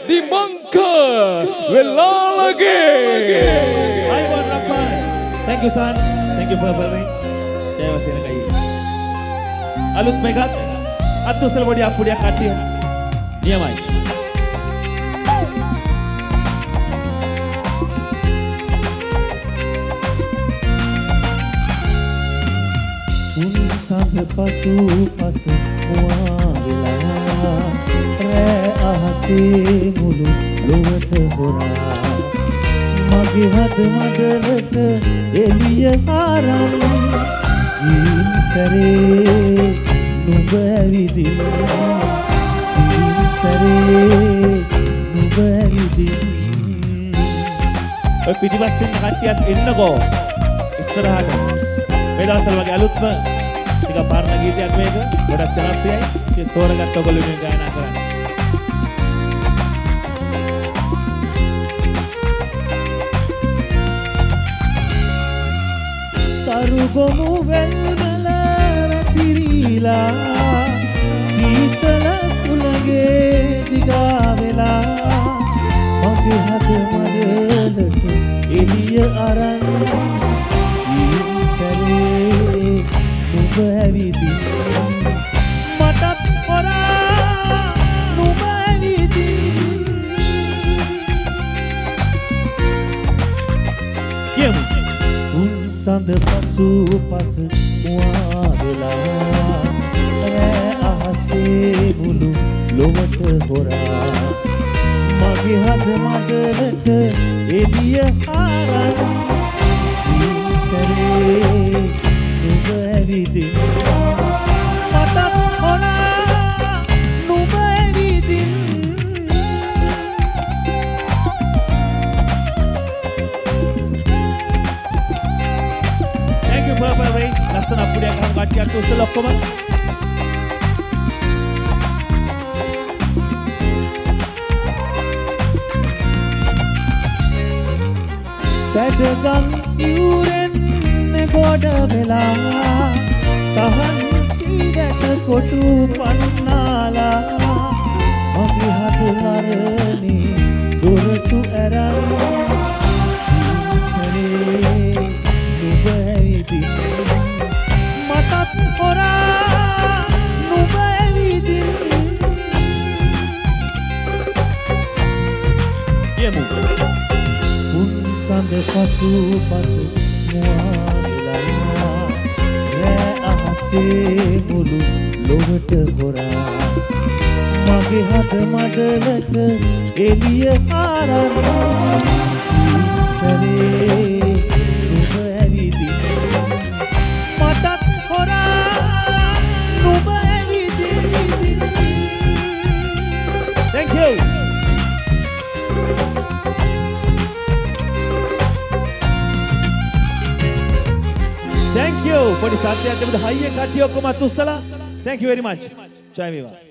di Mangka Velalage. Ayuh Rafael. Thank you son. Thank you Purple Rain. Jaya Wasena Kai. Alut Megat. Atu Selbodi Apudia Kati. Niamai. Sanghe pasu pasu muawila re ahase mulu lowat hora mage had madalata eliya haram jin sare nuba vidil jin sare nuba vidil ඔය පිටිපස්සෙන් කට්ටියක් එන්නකෝ ඉස්සරහට මේ දවස්වල වගේ අලුත්ම ටික පරණ ගීතයක් මේක ගොඩක් ජනප්‍රියයි ඉතින් තෝරගත්ත ඔයගොල්ලෝ මේ ගායනා කරන්නේ තරුගොමු වෙල්වල රතිරිලා සීතල සුළගේ දිගා වෙලා මගේ හද මඩලට එළිය අරන් සරේ නුඹ ඇවිදින් මටත් හොරා නුඹ ඇවිදින් කියමු උන් සඳ පසු පස මුවා වෙලා රෑ අහසේ මුළු ලොවට හොරා මගේ හද මඩලට එළිය අරන් සරේ නුඹ ඇවිදින් මටත් හොරා නුඹ ඇවිදින් Thank you Purple Rain. ලස්සන අපුඩියක් අහන කට්ටියක් උස්සලා ඔක්කොම සැඩගම් ඉවුරෙන් ගොඩ වෙලා තහන් චීරට කොටු පන්නාලා මගේ හද අරණි දොරටු ඇරන් සරේ නුඹ ඇවිදින් මටත් හොරා නුඹ ඇවිදින් කියමු සඳ පසු පස මුවාවෙලා රෑ අහසේ මුළු ලොවට හොරා මගේ හද මඩලට එළිය අරන් සරේ නුඹ ඇවිදින් මටත් හොරා නුඹ ඇවිදින් Thank you Thank you for the Satya Dev High Kati Okuma Tusala. Thank you very much. Jai Viva.